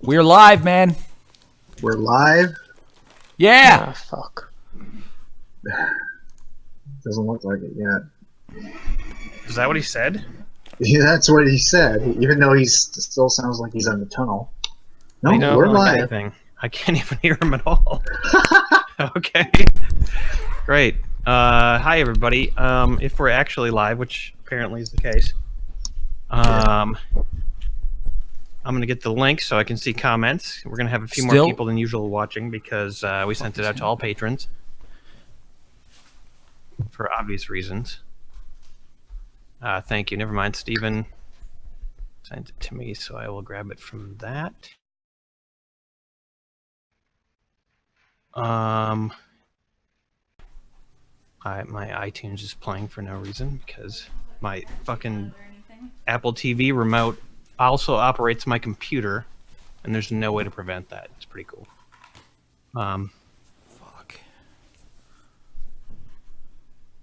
We're live, man. We're live? Yeah. Ah, fuck. Doesn't look like it yet. Is that what he said? Yeah, that's what he said, even though he still sounds like he's in the tunnel. No, I don't we're like live. anything. I can't even hear him at all. Okay. Great. Hi, everybody. If we're actually live, which apparently is the case, I'm going to get the link so I can see comments. We're going to have a few more people than usual watching because we sent it out to all patrons for obvious reasons. Thank you. Never mind. Steven sent it to me, so I will grab it from that. My iTunes is playing for no reason because my fucking Apple TV remote also operates my computer, and there's no way to prevent that. It's pretty cool. Fuck.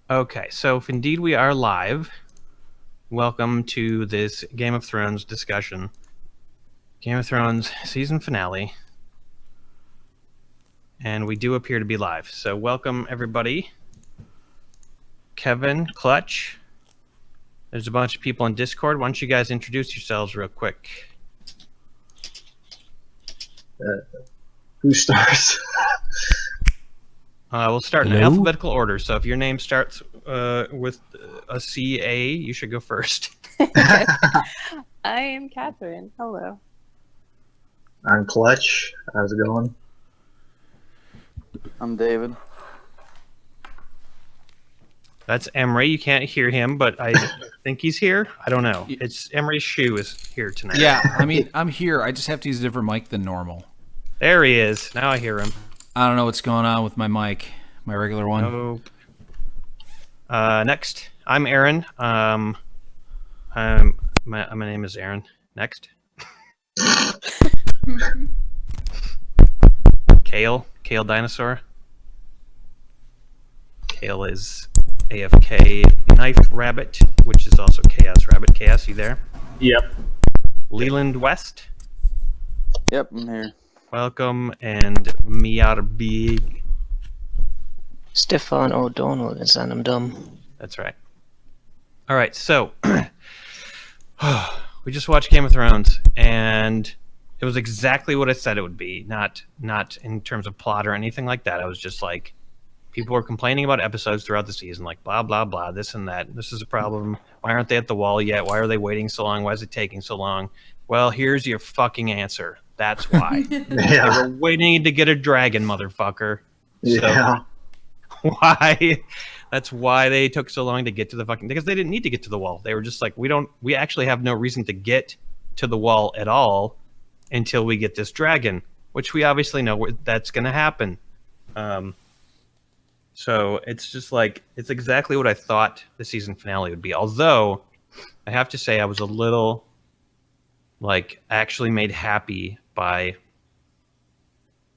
Okay, so if indeed we are live, welcome to this Game of Thrones discussion. Game of Thrones season finale. And we do appear to be live. So welcome, everybody. Kevin, Clutch. There's a bunch of people in Discord. Why don't you guys introduce yourselves real quick? Who starts? We'll start in alphabetical order. So if your name starts with a C-A, you should go first. I am Catherine. Hello. I'm Clutch. How's it going? I'm David. That's Emery. You can't hear him, but I think he's here. I don't know. It's Emery's shoe is here tonight. Yeah, I mean, I'm here. I just have to use a different mic than normal. There he is. Now I hear him. I don't know what's going on with my mic, my regular one. Nope. Next, I'm Aaron. My name is Aaron. Next. Kale Dinosaur. Kale is AFK Knife Rabbit, which is also Chaos Rabbit. Chaos, you there? Yep. Leland West. Yep, I'm here. Welcome, and Miarbig. Stefan O'Donnell is and I'm dumb. That's right. All right, so we just watched Game of Thrones, and it was exactly what I said it would be. Not in terms of plot or anything like that. I was just like, people were complaining about episodes throughout the season, like blah blah blah, this and that. This is a problem. Why aren't they at the wall yet? Why are they waiting so long? Why is it taking so long? Well, here's your fucking answer. That's why. Yeah. They were waiting to get a dragon, motherfucker. Yeah. So why? That's why they took so long to get to the fucking. Because they didn't need to get to the wall. They were just like, we actually have no reason to get to the wall at all until we get this dragon, which we obviously know that's going to happen. So it's just like, it's exactly what I thought the season finale would be. Although I have to say I was a little like actually made happy by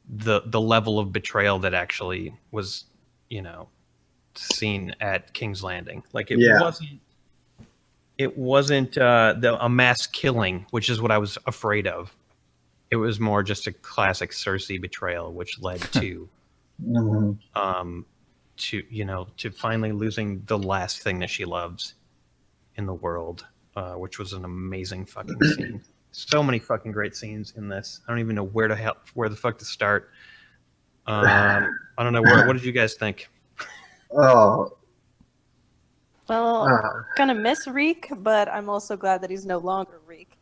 the level of betrayal that actually was, seen at King's Landing. Like it wasn't a mass killing, which is what I was afraid of. It was more just a classic Cersei betrayal, which led to to finally losing the last thing that she loves in the world, which was an amazing fucking scene. So many fucking great scenes in this. I don't even know where the fuck to start. I don't know. What did you guys think? Oh. Well, gonna miss Reek, but I'm also glad that he's no longer Reek.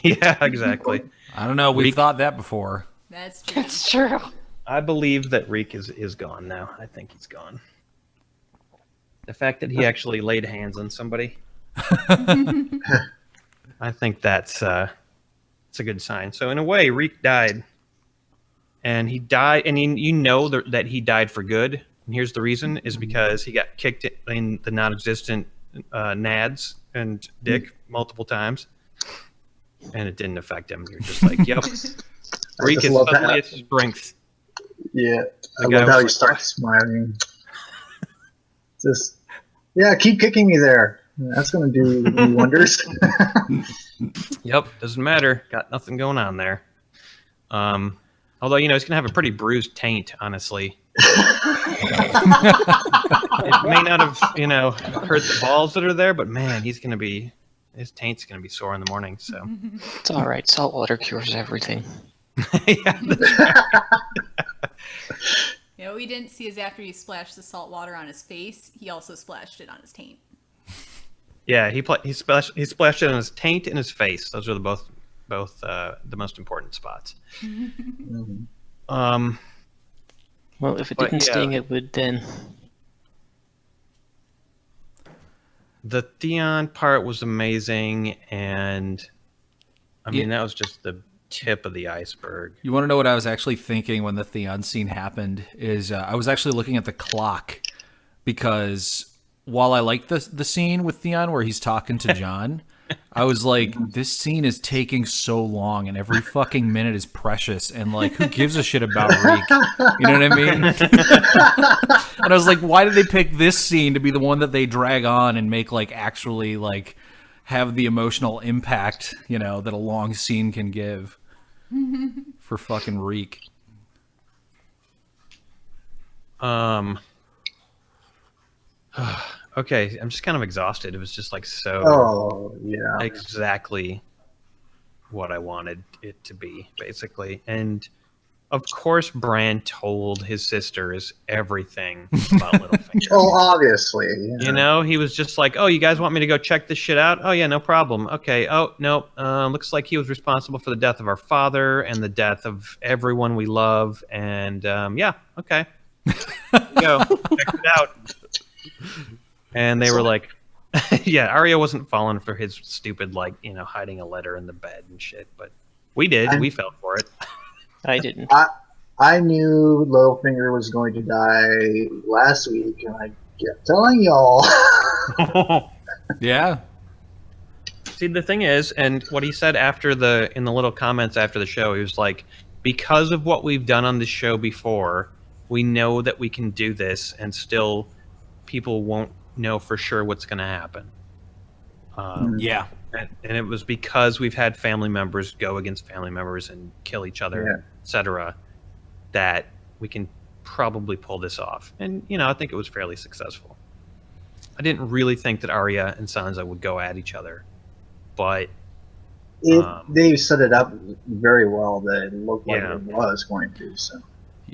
Yeah, exactly. I don't know. We've Reek. thought that before. That's true. It's true. I believe that Reek is gone now. I think he's gone. The fact that he actually laid hands on somebody, I think it's a good sign. So in a way, Reek died, and he died, and that he died for good. And here's the reason: is because he got kicked in the non-existent nads and dick multiple times, and it didn't affect him. You're just like, yep, Reek is suddenly at his strength. Yeah, I love how he starts smiling. Just, keep kicking me there. That's going to do wonders. Yep, doesn't matter. Got nothing going on there. Although, he's going to have a pretty bruised taint, honestly. It may not have, hurt the balls that are there, but man, his taint's going to be sore in the morning, so. It's all right. Salt water cures everything. Yeah, that's right. What we didn't see is after he splashed the salt water on his face, he also splashed it on his taint. Yeah, he splashed it on his taint and his face. Those are both the most important spots. Mhm. Well, if it But, didn't yeah. sting, it would then. The Theon part was amazing, and I mean that was just the tip of the iceberg. You want to know what I was actually thinking when the Theon scene happened? Is I was actually looking at the clock because while I like the scene with Theon where he's talking to Jon, I was like, this scene is taking so long, and every fucking minute is precious. And like, who gives a shit about Reek? You know what I mean? And I was like, why did they pick this scene to be the one that they drag on and make like actually like have the emotional impact, that a long scene can give for fucking Reek? Okay, I'm just kind of exhausted. It was just like so Oh yeah. exactly what I wanted it to be, basically. And of course, Bran told his sisters everything about Littlefinger. Oh, obviously. He was just like, "Oh, you guys want me to go check this shit out? Oh yeah, no problem. Okay. Oh no, looks like he was responsible for the death of our father and the death of everyone we love. And yeah, okay, go check it out." And they were like, "Yeah, Arya wasn't falling for his stupid hiding a letter in the bed and shit, but we did. We fell for it." I didn't. I knew Littlefinger was going to die last week, and I kept telling y'all. Yeah. See, the thing is, and what he said in the little comments after the show, he was like, because of what we've done on this show before, we know that we can do this, and still people won't know for sure what's going to happen. Yeah. And it was because we've had family members go against family members and kill each other, etc., that we can probably pull this off. And, I think it was fairly successful. I didn't really think that Arya and Sansa would go at each other, but They set it up very well that it looked like Yeah. it was going to. So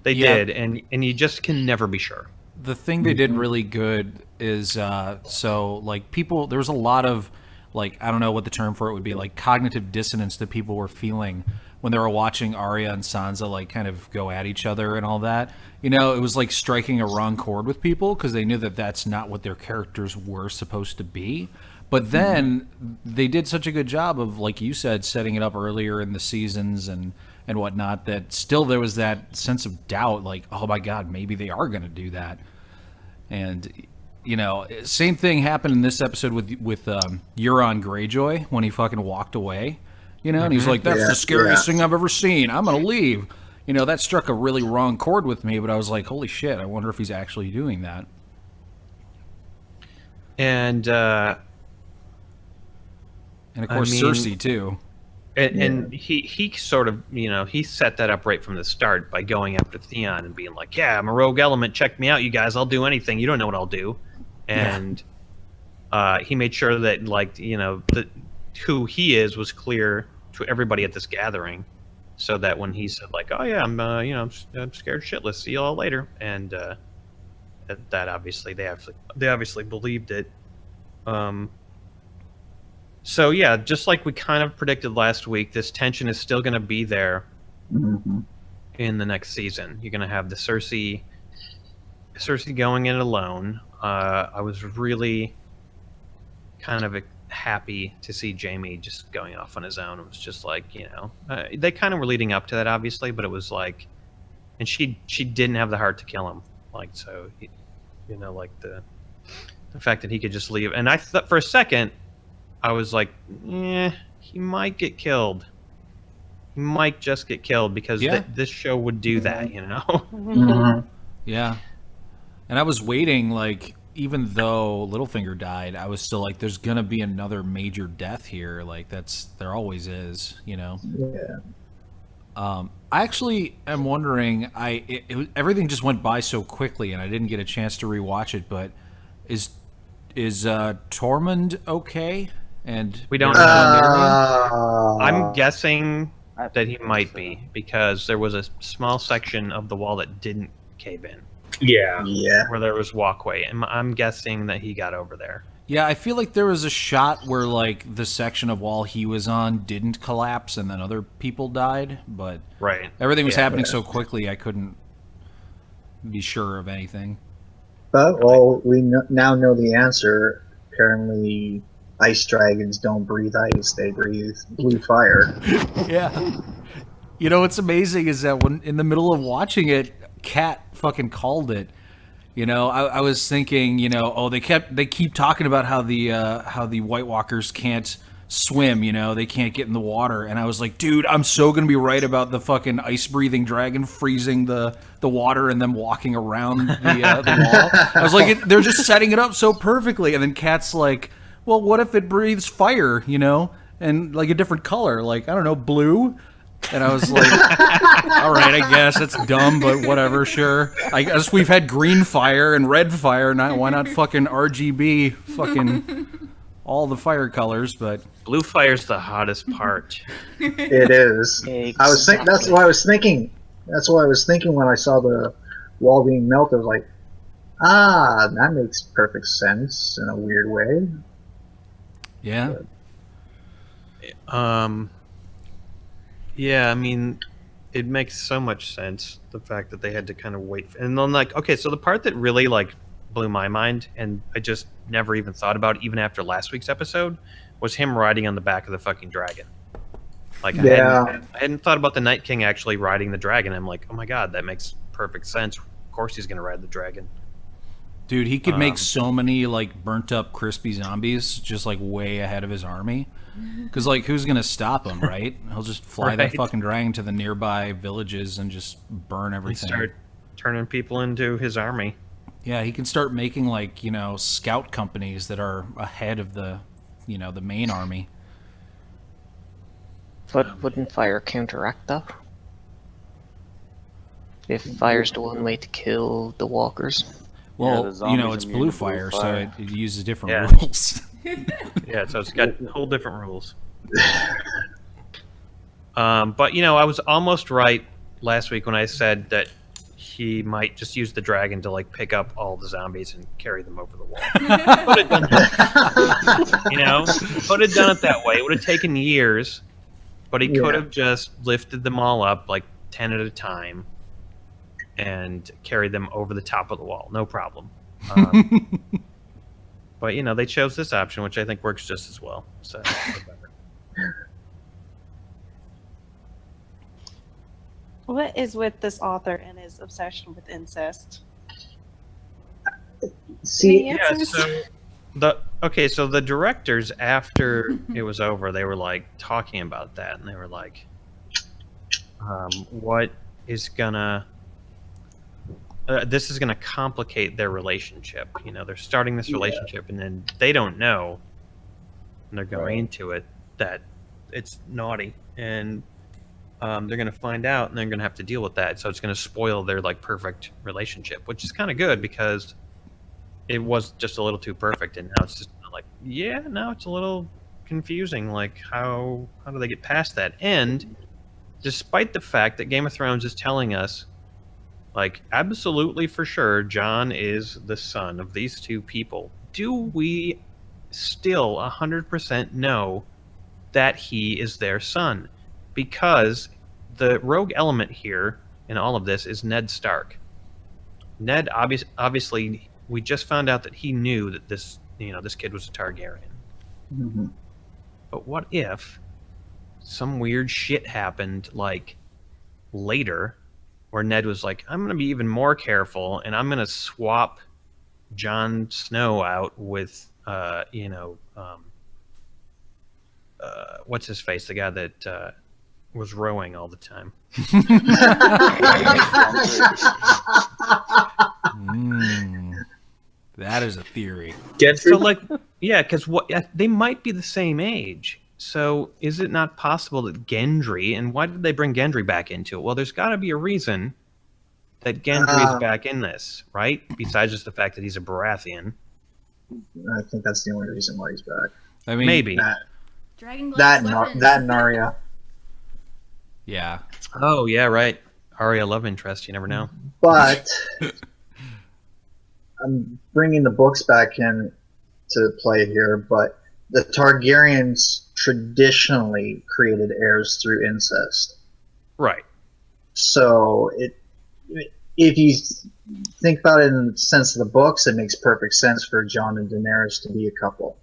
they Yeah. did, and you just can never be sure. The thing they did really good is there's a lot of I don't know what the term for it would be, like cognitive dissonance that people were feeling when they were watching Arya and Sansa kind of go at each other and all that. It was like striking a wrong chord with people because they knew that that's not what their characters were supposed to be. But then they did such a good job of, like you said, setting it up earlier in the seasons and whatnot, that still there was that sense of doubt, like, oh my God, maybe they are going to do that. And, same thing happened in this episode with Euron Greyjoy when he fucking walked away, and he's like, that's the scariest thing I've ever seen. I'm going to leave. That struck a really wrong chord with me, but I was like, holy shit, I wonder if he's actually doing that. And of course, Cersei too. And he sort of, he set that up right from the start by going after Theon and being like, yeah, I'm a rogue element. Check me out, you guys. I'll do anything. You don't know what I'll do. And he made sure that, who he is was clear to everybody at this gathering, so that when he said, oh, yeah, I'm scared shitless. See you all later. And that obviously, they obviously believed it. So yeah, just like we kind of predicted last week, this tension is still going to be there in the next season. You're going to have the Cersei going in alone. I was really kind of happy to see Jaime just going off on his own. It was just like, they kind of were leading up to that, obviously, but it was like, and she didn't have the heart to kill him. So, the fact that he could just leave. And I thought for a second, I was like, he might get killed. He might just get killed because this show would do that, Yeah. And I was waiting, even though Littlefinger died, I was still like, there's going to be another major death here. There always is, yeah. I actually am wondering. Everything just went by so quickly, and I didn't get a chance to rewatch it. But is Tormund okay? And We don't Miriam? I'm guessing I that he think might so. be because there was a small section of the wall that didn't cave in, Yeah. Yeah. where there was walkway, and I'm guessing that he got over there. Yeah, I feel like there was a shot where like the section of wall he was on didn't collapse, and then other people died. But Right. everything was Yeah. happening so quickly, I couldn't be sure of anything. But, well, we now know the answer. Apparently, ice dragons don't breathe ice, they breathe blue fire. Yeah. You know what's amazing is that when in the middle of watching it, Kat fucking called it. You know, I was thinking, you know, oh, they keep talking about how the White Walkers can't swim, you know, they can't get in the water, and I was like, dude, I'm so gonna be right about the fucking ice breathing dragon freezing the water and them walking around the wall. I was like, they're just setting it up so perfectly, and then Kat's like, well, what if it breathes fire, you know, and like a different color, like I don't know, blue. And I was like, all right, I guess it's dumb, but whatever, sure. I guess we've had green fire and red fire. Why not fucking RGB, fucking all the fire colors? But Blue fire's the hottest part. It is. I was think that's what I was thinking. That's what I was thinking when I saw the wall being melted. I was like, that makes perfect sense in a weird way. yeah, Yeah, I mean, it makes so much sense, the fact that they had to kind of wait. And then, like, okay, so the part that really, like, blew my mind, and I just never even thought about, even after last week's episode, was him riding on the back of the fucking dragon. Like, Yeah. I hadn't thought about the Night King actually riding the dragon. I'm like, oh my god, that makes perfect sense. Of course he's going to ride the dragon. dude, he could make so many like burnt up, crispy zombies just like way ahead of his army. Because like, who's gonna stop him, right? He'll just fly that Right. fucking dragon to the nearby villages and just burn He everything. start turning people into his army. Yeah, he can start making like, you know, scout companies that are ahead of the, you know, the main army. But wouldn't fire counteract that? If fire's the one way to kill the walkers. Well, the you know, zombies it's immune blue to blue fire, so fire. it uses different Yeah. rules. Yeah, so it's got whole different rules. But, you know, I was almost right last week when I said that he might just use the dragon to, like, pick up all the zombies and carry them over the wall. Could have done that. You know? Could have done it that way. It would have taken years, but he could Yeah. have just lifted them all up, like, 10 at a time and carried them over the top of the wall. No problem. But, you know, they chose this option, which I think works just as well. So, whatever. What is with this author and his obsession with incest? See, Any Yeah, answers? so the directors, after it was over, they were like talking about that, and they were like, "What is gonna? This is gonna complicate their relationship. You know, they're starting this relationship, and then they don't know, and they're going into it that it's naughty, and they're gonna find out, and they're gonna have to deal with that. So it's gonna spoil their like perfect relationship, which is kind of good because." It was just a little too perfect, and now it's just like, yeah, now it's a little confusing. Like, how do they get past that? And despite the fact that Game of Thrones is telling us, like, absolutely for sure, Jon is the son of these two people, do we still 100% know that he is their son? Because the rogue element here in all of this is Ned Stark. Ned obviously. We just found out that he knew that this kid was a Targaryen. Mhm. But what if some weird shit happened, like, later, where Ned was like, I'm going to be even more careful, and I'm going to swap Jon Snow out with, what's his face? The guy that was rowing all the time. That is a theory. Get So, like, yeah, because they might be the same age, So is it not possible that Gendry, and why did they bring Gendry back into it? Well, there's got to be a reason that Gendry's back in this, right? Besides just the fact that he's a Baratheon. I think that's the only reason why he's back. I mean, Maybe. Dragon That glass weapons. and Arya. yeah. Oh, yeah, right. Arya love interest, you never know. But I'm bringing the books back in to play here, but the Targaryens traditionally created heirs through incest. Right. So if you think about it in the sense of the books, it makes perfect sense for Jon and Daenerys to be a couple.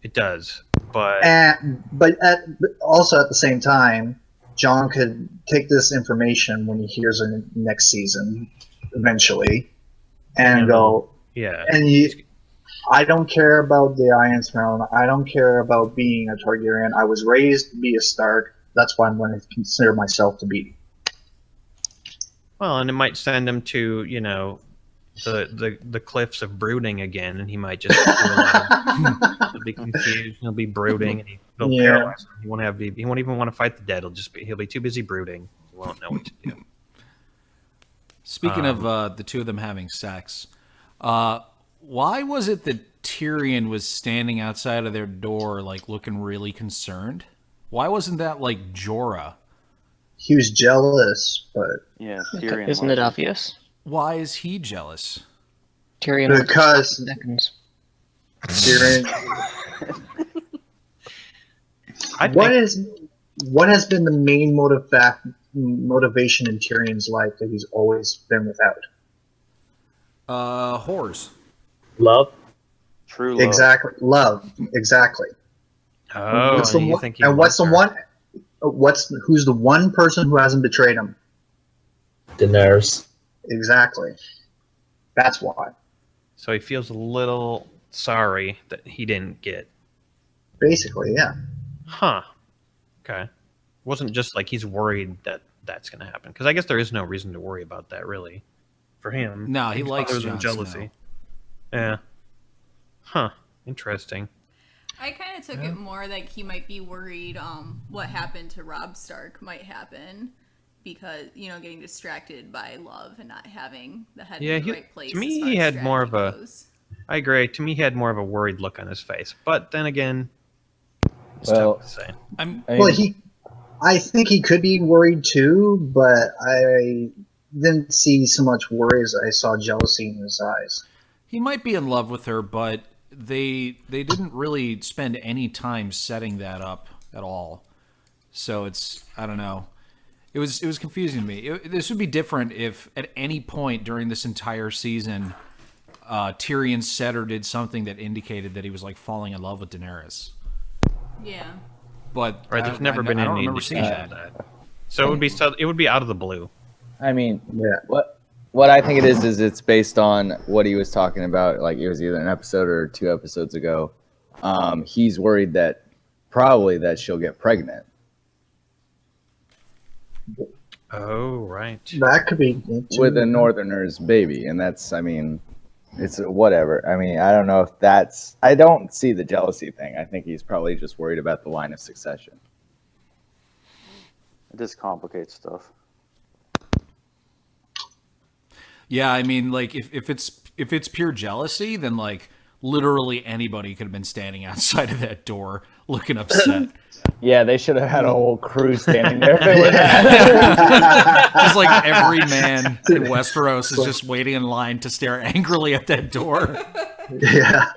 It does. But But also at the same time, Jon could take this information when he hears it next season, eventually, and go, yeah. I don't care about the Iron Throne. I don't care about being a Targaryen. I was raised to be a Stark. That's why I'm going to consider myself to be. Well, and it might send him to, the cliffs of brooding again, and he might just he'll be confused. He'll be brooding, and he'll paralyze him. He won't even want to fight the dead. He'll be too busy brooding. He won't know what to do. Speaking of the two of them having sex, why was it that Tyrion was standing outside of their door, like looking really concerned? Why wasn't that like Jorah? He was jealous, but Yeah, Tyrion. Isn't it obvious? Why is he jealous? Tyrion was because seconds. Tyrion. What has been the main motivation in Tyrion's life that he's always been without? Whores. Love. True love. Exactly, love. Exactly. Oh, What's the you one- think he and what's the wants her. one? Who's the one person who hasn't betrayed him? Daenerys. Exactly. That's why. So he feels a little sorry that he didn't get. Basically, yeah. Huh. Okay. Wasn't just like he's worried that that's going to happen. Because I guess there is no reason to worry about that, really, for him. No, he likes Other than Jon jealousy. Snow. Yeah. Huh. Interesting. I kind of took it more like he might be worried what happened to Robb Stark might happen because, getting distracted by love and not having the head in the right place. To me, as far he as had more of strategy a. goes. I agree. To me, he had more of a worried look on his face. But then again, it's Well, tough to say. Well, I think he could be worried too, but I didn't see so much worry as I saw jealousy in his eyes. He might be in love with her, but they didn't really spend any time setting that up at all. So it's, I don't know. It was confusing to me. This would be different if at any point during this entire season, Tyrion said or did something that indicated that he was like falling in love with Daenerys. Yeah. But Right, there's never been I don't any remember seeing indication that. of that. So it would be out of the blue. I mean, Yeah. what I think it is it's based on what he was talking about. Like it was either an episode or 2 episodes ago. He's worried that she'll get pregnant. Oh, right. That could be With a Northerner's baby, and that's, I mean, it's whatever. I mean, I don't know if that's. I don't see the jealousy thing. I think he's probably just worried about the line of succession. It just complicates stuff. Yeah, I mean, like if it's pure jealousy, then like literally anybody could have been standing outside of that door looking upset. Yeah, they should have had a whole crew standing there. Just like every man in Westeros is just waiting in line to stare angrily at that door. Yeah.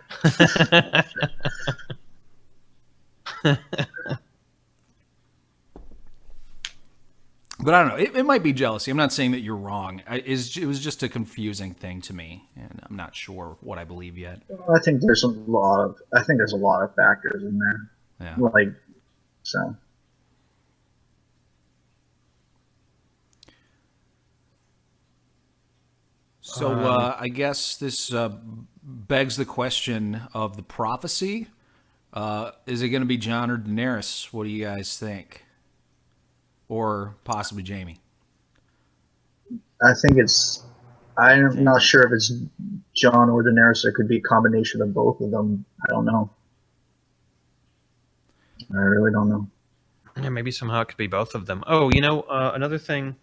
But I don't know. It might be jealousy. I'm not saying that you're wrong. It was just a confusing thing to me, and I'm not sure what I believe yet. I think there's a lot of factors in there. Yeah. Like, so. So I guess this begs the question of the prophecy. Is it going to be Jon or Daenerys? What do you guys think? Or possibly Jamie? I think it's. I'm not sure if it's Jon or Daenerys. It could be a combination of both of them. I don't know. I really don't know. Yeah, maybe somehow it could be both of them. Oh, another thing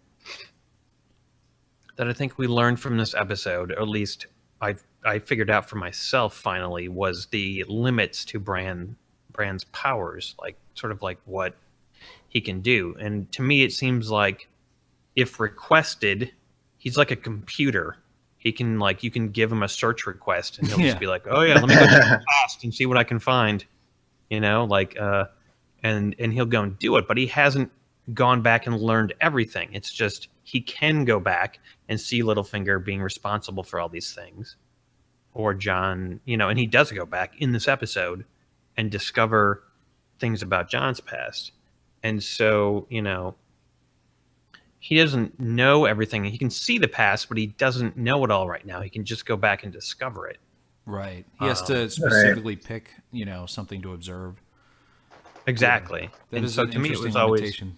that I think we learned from this episode, or at least I figured out for myself finally, was the limits to Bran's powers, like sort of like what he can do. And to me, it seems like if requested, he's like a computer. He can you can give him a search request, and he'll just be like, "Oh yeah, let me go check the past and see what I can find," and he'll go and do it. But he hasn't gone back and learned everything. It's just he can go back and see Littlefinger being responsible for all these things, or Jon, and he does go back in this episode and discover things about Jon's past, and so he doesn't know everything. He can see the past, but he doesn't know it all right now. He can just go back and discover it. Right. He has to specifically pick, something to observe. Exactly. That and is so an to me, it interesting was always limitation.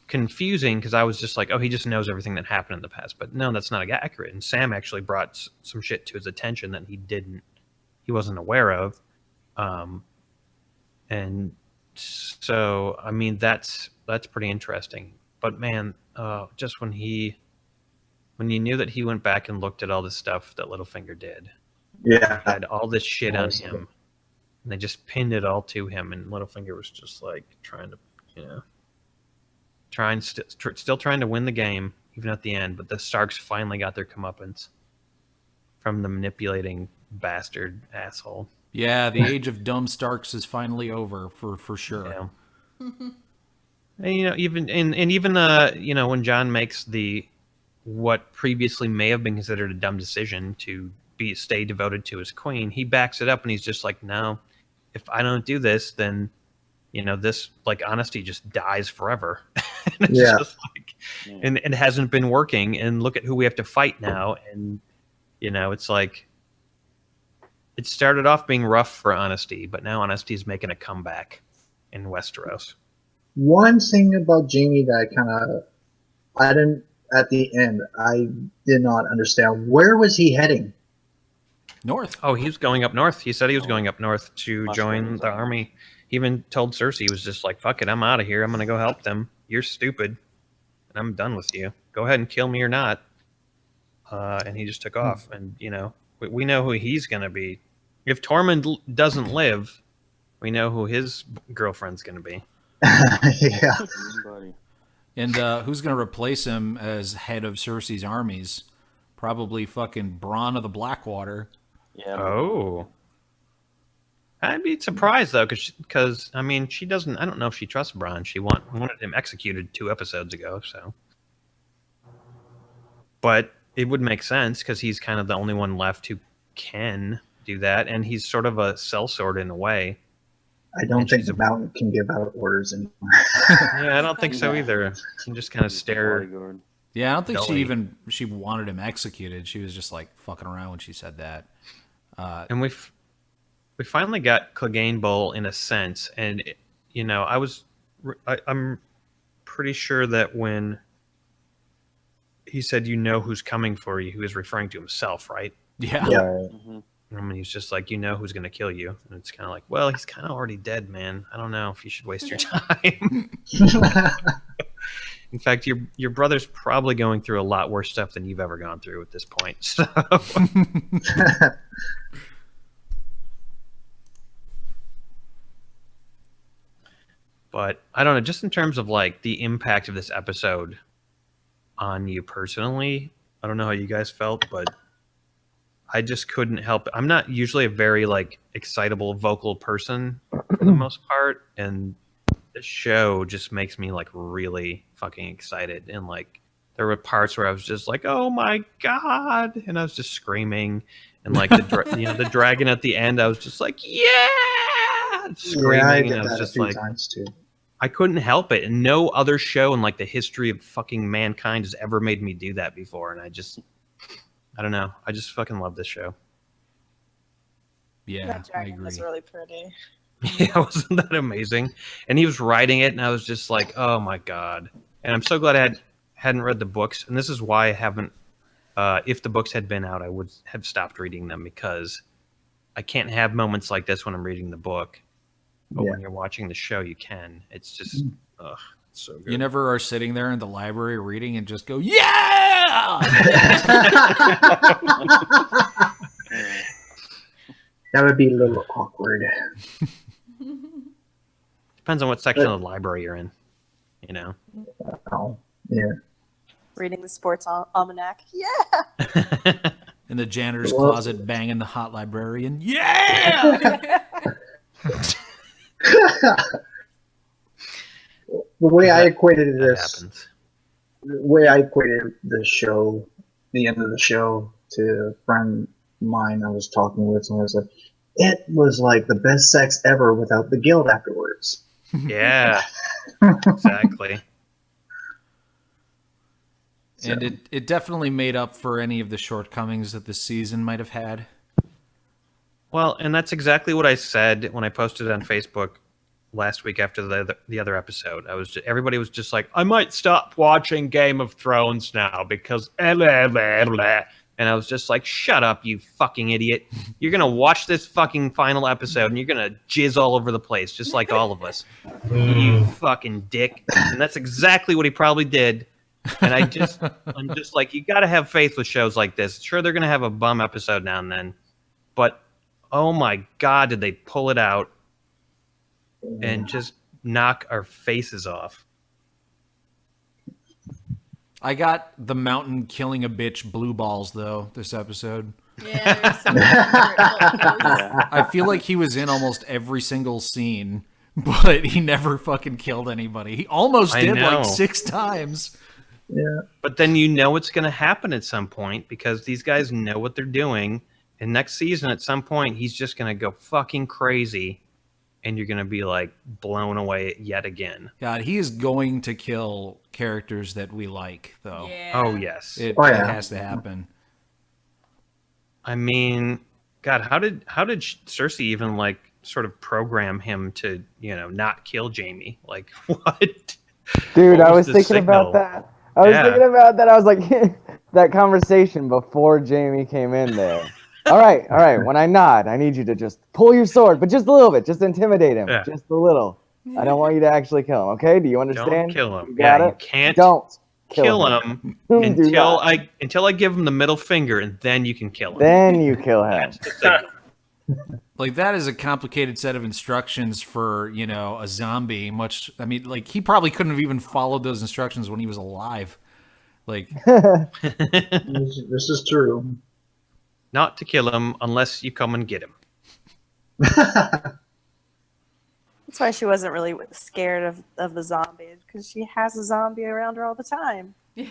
confusing because I was just like, oh, he just knows everything that happened in the past. But no, that's not accurate. And Sam actually brought some shit to his attention that he wasn't aware of. And so, I mean, that's pretty interesting. But man, just when you knew that he went back and looked at all the stuff that Littlefinger did, Yeah. had all this shit on him, and they just pinned it all to him, and Littlefinger was just like trying to, still trying to win the game, even at the end. But the Starks finally got their comeuppance from the manipulating bastard asshole. Yeah, the age of dumb Starks is finally over for sure. Yeah. And even when Jon makes what previously may have been considered a dumb decision to stay devoted to his queen, he backs it up and he's just like, no, if I don't do this, then this honesty just dies forever. And it's just and it hasn't been working, and look at who we have to fight now. And it's like it started off being rough for honesty, but now honesty is making a comeback in Westeros. One thing about Jaime that I didn't, at the end, I did not understand. Where was he heading? North. Oh, he was going up north. He said he was going up north to join the army. He even told Cersei, he was just like, fuck it, I'm out of here. I'm going to go help them. You're stupid. And I'm done with you. Go ahead and kill me or not. And he just took off. And, we know who he's going to be. If Tormund doesn't live, we know who his girlfriend's going to be. Yeah. Buddy. And who's going to replace him as head of Cersei's armies? Probably fucking Bronn of the Blackwater. Yeah. Oh. I'd be surprised, though, because I mean, she doesn't, I don't know if she trusts Bronn. She wanted him executed 2 episodes ago, so. But it would make sense, because he's kind of the only one left who can do that, and he's sort of a sellsword in a way. I don't think the Mountain can give out orders anymore. Yeah, I don't think so either. You can just kind of stare. Bodyguard. Yeah, I don't think Dully. she wanted him executed. She was just like fucking around when she said that. And we finally got Clegane Bowl in a sense, and I'm pretty sure that when he said, who's coming for you, he was referring to himself, right? Yeah. Yeah. Mm-hmm. I mean, he's just like, who's going to kill you. And it's kind of like, well, he's kind of already dead, man. I don't know if you should waste your time. In fact, your brother's probably going through a lot worse stuff than you've ever gone through at this point. So. But I don't know, just in terms of the impact of this episode on you personally, I don't know how you guys felt, but I just couldn't help it. I'm not usually a very excitable vocal person for the most part, and this show just makes me really fucking excited. And there were parts where I was just like, "Oh my god!" and I was just screaming. And the dragon at the end, I was just like, "Yeah!" screaming. Yeah, I and did I was that just a few times too. I couldn't help it. And no other show in the history of fucking mankind has ever made me do that before. And I don't know. I just fucking love this show. Yeah, That I dragon agree. was really pretty. Yeah, wasn't that amazing? And he was writing it, and I was just like, oh my god. And I'm so glad I hadn't read the books. And this is why I haven't. If the books had been out, I would have stopped reading them, because I can't have moments like this when I'm reading the book. but Yeah. when you're watching the show, you can. It's just, ugh, it's so good. You never are sitting there in the library reading and just go, yeah! That would be a little awkward. Depends on what section of the library you're in, you know. Oh, yeah. Reading the sports almanac. Yeah. In the janitor's Well- closet, banging the hot librarian. Yeah! The way I equated That this, happens. the way I equated the show, the end of the show, to a friend of mine I was talking with, and I was like, it was like the best sex ever without the guilt afterwards. Yeah, exactly. And So- it definitely made up for any of the shortcomings that the season might have had. Well, and that's exactly what I said when I posted it on Facebook last week after the other episode. Everybody was just like, I might stop watching Game of Thrones now because blah, blah, blah. And I was just like, shut up, you fucking idiot. You're going to watch this fucking final episode and you're going to jizz all over the place, just like all of us. You fucking dick. And that's exactly what he probably did. And I'm just like, you got to have faith with shows like this. Sure, they're going to have a bum episode now and then. But, oh my God, did they pull it out and just knock our faces off. I got the mountain killing a bitch blue balls, though, this episode. Yeah, there's some photos. I feel like he was in almost every single scene, but he never fucking killed anybody. He almost I did know. like 6 times. Yeah. But then you know it's going to happen at some point because these guys know what they're doing. And next season, at some point, he's just going to go fucking crazy. And you're going to be like blown away yet again. God, he is going to kill characters that we like, though. Yeah. Oh, yes. It, Oh, yeah. it has to happen. I mean, God, how did Cersei even like sort of program him to, you know, not kill Jaime? Like, what? Dude, What I was was the thinking about signal? that. I was Yeah. thinking about that. I was like, that conversation before Jamie came in there. All right. When I nod, I need you to just pull your sword, but just a little bit. Just intimidate him. Yeah. Just a little. I don't want you to actually kill him, okay? Do you understand? Don't kill him. You got Yeah, it? you can't Don't kill him Do until not. I give him the middle finger, and then you can kill him. Then you kill him. That's the signal. Like, that is a complicated set of instructions for, you know, a zombie. Like, he probably couldn't have even followed those instructions when he was alive. Like, This is true. Not to kill him unless you come and get him. That's why she wasn't really scared of the zombies, because she has a zombie around her all the time. I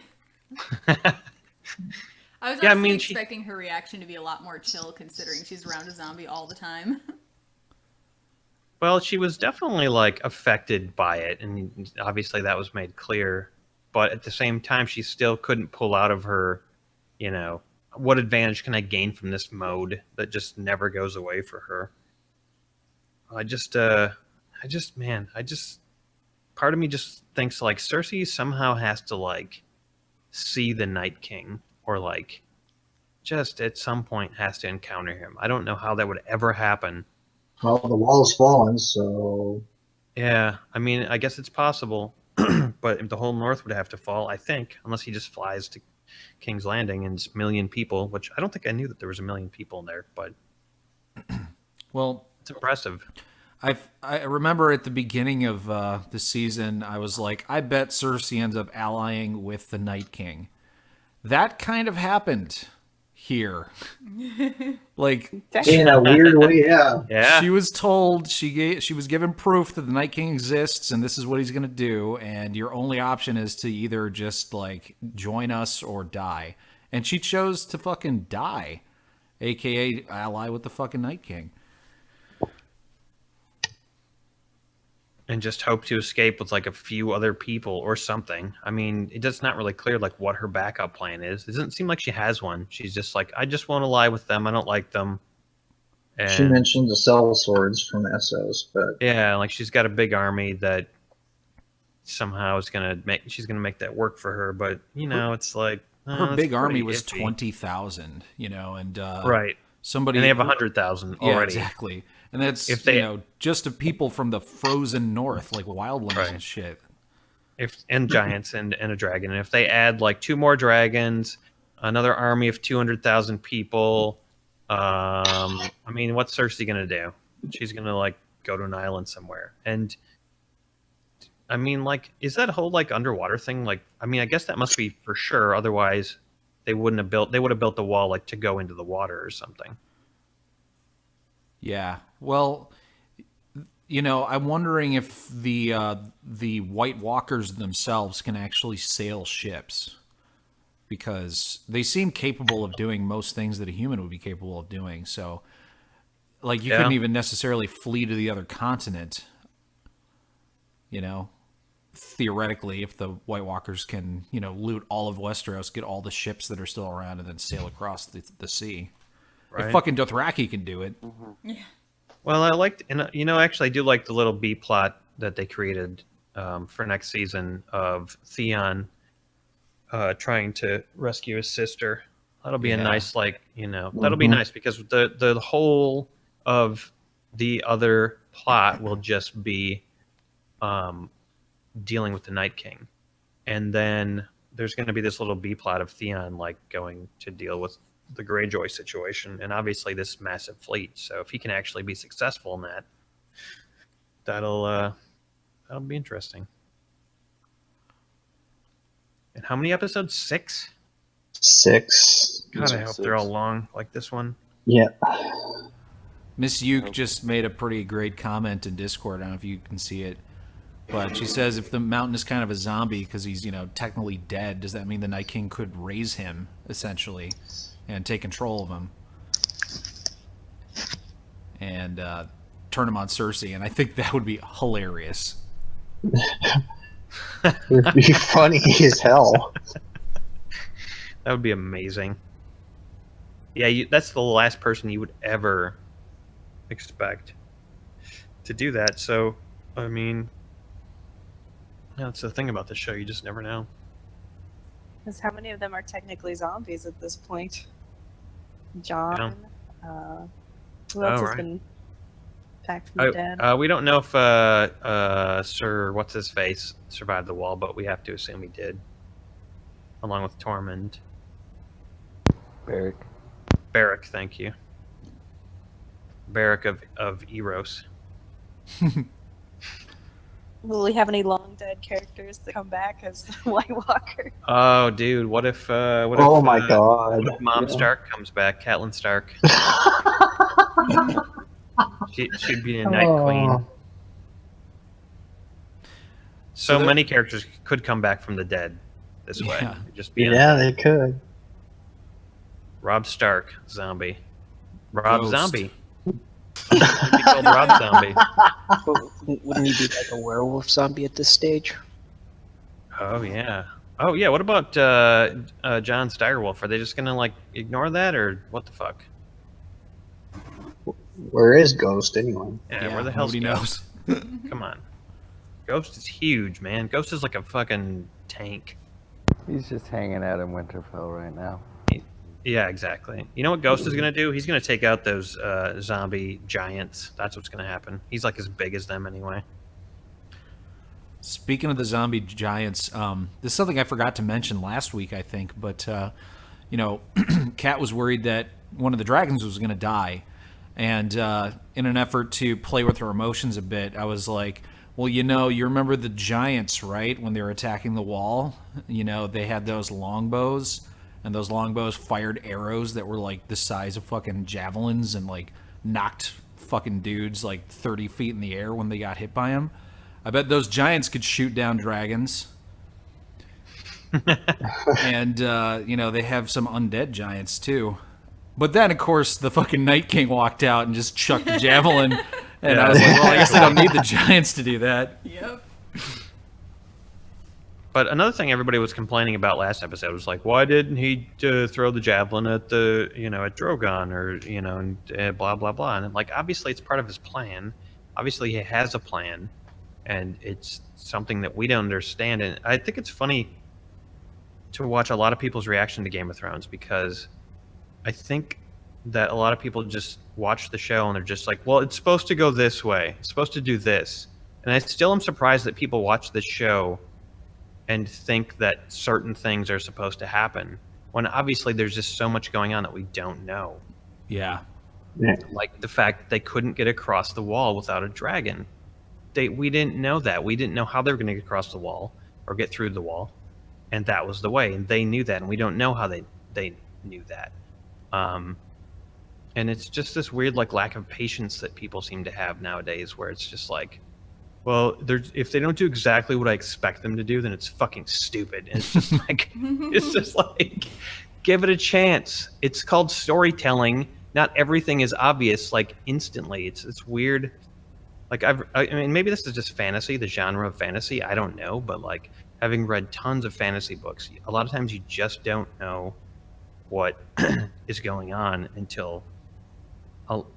was Yeah, I honestly mean, she- expecting her reaction to be a lot more chill, considering she's around a zombie all the time. Well, she was definitely like affected by it, and obviously that was made clear. But at the same time, she still couldn't pull out of her, you know, what advantage can I gain from this mode that just never goes away for her? Part of me just thinks like Cersei somehow has to like see the Night King, or like just at some point has to encounter him. I don't know how that would ever happen. Well, the wall's fallen, so Yeah, I mean, I guess it's possible, but the whole North would have to fall, I think, unless he just flies to King's Landing and it's a million people, which I don't think I knew that there was a million people in there, but well, it's impressive. I remember at the beginning of the season, I was like, I bet Cersei ends up allying with the Night King. That kind of happened here. Like, in a weird way, yeah. Yeah, she was told, she was given proof that the Night King exists and this is what he's going to do, and your only option is to either just like join us or die. And she chose to fucking die, aka ally with the fucking Night King. and just hope to escape with like a few other people or something. I mean, it's not really clear like what her backup plan is. It doesn't seem like she has one. She's just like, I just want to lie with them. I don't like them. And She mentioned the cell swords from Essos, but yeah, like she's got a big army that somehow is she's gonna make that work for her. But you know, it's like Her it's big army pretty was iffy. 20,000, you know, and Right. somebody And they have 100,000 Yeah, already. exactly. And that's If they- you know just to people from the frozen north, like wildlands Right. and shit. and giants and a dragon. And if they add like 2 more dragons, another army of 200,000 people, I mean, what's Cersei gonna do? She's gonna like go to an island somewhere. And I mean, like, is that whole like underwater thing? Like, I mean, I guess that must be for sure. Otherwise, they wouldn't have built. They would have built the wall like to go into the water or something. Yeah. Well, you know, I'm wondering if the White Walkers themselves can actually sail ships, because they seem capable of doing most things that a human would be capable of doing. So, like, you Yeah. couldn't even necessarily flee to the other continent. You know, theoretically, if the White Walkers can, you know, loot all of Westeros, get all the ships that are still around, and then sail across the sea. Right. If fucking Dothraki can do it. Well, I liked, and you know, actually, I do like the little B plot that they created for next season of Theon trying to rescue his sister. That'll be a Yeah. nice, like, you know, that'll be nice because the whole of the other plot will just be dealing with the Night King, and then there's going to be this little B plot of Theon like going to deal with the Greyjoy situation, and obviously this massive fleet. So if he can actually be successful in that, that'll be interesting. And how many episodes? 6? 6. God, I hope 6. they're all long like this one. Yeah. Miss Uke just made a pretty great comment in Discord. I don't know if you can see it, but she says if the mountain is kind of a zombie because he's, you know, technically dead, does that mean the Night King could raise him essentially and take control of him and turn him on Cersei? And I think that would be hilarious. It would be funny as hell. That would be amazing. Yeah, that's the last person you would ever expect to do that. So, I mean, that's the thing about the show. You just never know. Because how many of them are technically zombies at this point? John. Who else has right. been back from the dead? We don't know if Sir What's His Face survived the wall, but we have to assume he did, along with Tormund. Barrack, thank you. Barrack of Eros. Will we have any long dead characters that come back as the White Walker? Oh, dude, what if? Oh my god. What if Mom Stark comes back? Catelyn Stark. She'd be a Night Queen. So there- many characters could come back from the dead this way. Yeah. It'd just be Yeah, they could. Rob Stark, zombie. Rob Ghost. Zombie. He'd be called Rob Zombie. But wouldn't he be like a werewolf zombie at this stage? Oh yeah. Oh yeah. What about John Steigerwolf? Are they just gonna like ignore that, or what the fuck? Where is Ghost anyway? Yeah. Where the hell's nobody Ghost? knows? Come on. Ghost is huge, man. Ghost is like a fucking tank. He's just hanging out in Winterfell right now. Yeah, exactly. You know what Ghost is gonna do? He's gonna take out those zombie giants. That's what's gonna happen. He's like as big as them anyway. Speaking of the zombie giants, this is something I forgot to mention last week, I think, but you know, Kat was worried that one of the dragons was going to die, and in an effort to play with her emotions a bit, I was like, well, you know, you remember the giants, right? When they were attacking the wall, you know, they had those longbows, and those longbows fired arrows that were like the size of fucking javelins and like knocked fucking dudes like 30 feet in the air when they got hit by them. I bet those giants could shoot down dragons. And, you know, they have some undead giants, too. But then, of course, the fucking Night King walked out and just chucked a javelin. And I was like, well, I guess I don't need the giants to do that. Yep. But another thing everybody was complaining about last episode was like, why didn't he throw the javelin at the, you know, at Drogon, or, you know, and blah blah blah. And like, obviously, it's part of his plan. Obviously, he has a plan, and it's something that we don't understand. And I think it's funny to watch a lot of people's reaction to Game of Thrones, because I think that a lot of people just watch the show and they're just like, well, it's supposed to go this way. It's supposed to do this. And I still am surprised that people watch this show and think that certain things are supposed to happen when obviously there's just so much going on that we don't know. Yeah. Like the fact that they couldn't get across the wall without a dragon. We didn't know that. We didn't know how they were going to get across the wall or get through the wall. And that was the way. And they knew that. And we don't know how they knew that. And it's just this weird like lack of patience that people seem to have nowadays where it's just like, well, if they don't do exactly what I expect them to do, then it's fucking stupid. And it's just like, give it a chance. It's called storytelling. Not everything is obvious like instantly. It's weird. Like I mean, maybe this is just fantasy, the genre of fantasy. I don't know, but like having read tons of fantasy books, a lot of times you just don't know what is going on until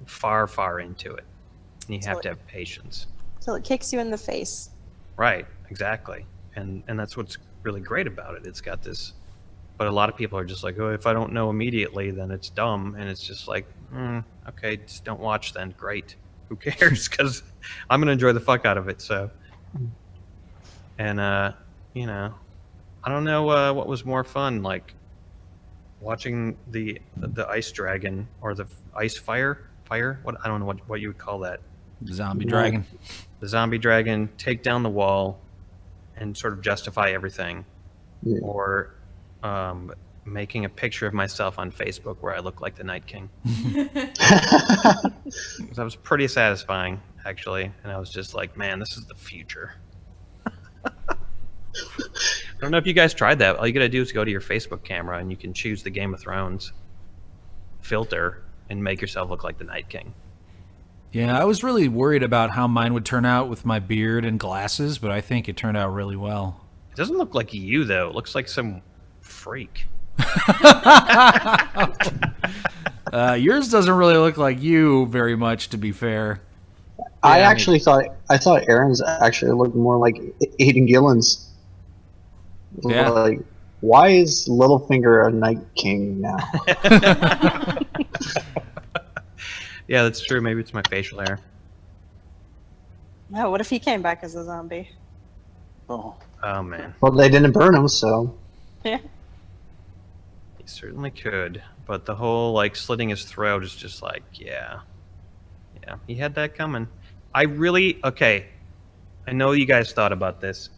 far, far into it. And you have to have patience. Till it kicks you in the face. Right, exactly. And that's what's really great about it. It's got this, but a lot of people are just like, oh, if I don't know immediately, then it's dumb. And it's just like, okay, just don't watch then. Great. Who cares? Because I'm going to enjoy the fuck out of it. So, and, you know, I don't know what was more fun, like watching the ice dragon or the ice fire. What I don't know what you would call that. Zombie dragon. The zombie dragon take down the wall and sort of justify everything, or making a picture of myself on Facebook where I look like the Night King. That was pretty satisfying, actually, and I was just like, man, this is the future. I don't know if you guys tried that. All you gotta do is go to your Facebook camera and you can choose the Game of Thrones filter and make yourself look like the Night King. Yeah, I was really worried about how mine would turn out with my beard and glasses, but I think it turned out really well. It doesn't look like you, though. It looks like some freak. Yours doesn't really look like you very much, to be fair. I Yeah, actually thought Aaron's actually looked more like Aiden Gillen's. Yeah. Like, why is Littlefinger a Night King now? Yeah, that's true. Maybe it's my facial hair. No, what if he came back as a zombie? Oh, Oh, man. Well, they didn't burn him, so. Yeah. He certainly could. But the whole, like, slitting his throat is just like, yeah. Yeah, he had that coming. Okay, I know you guys thought about this.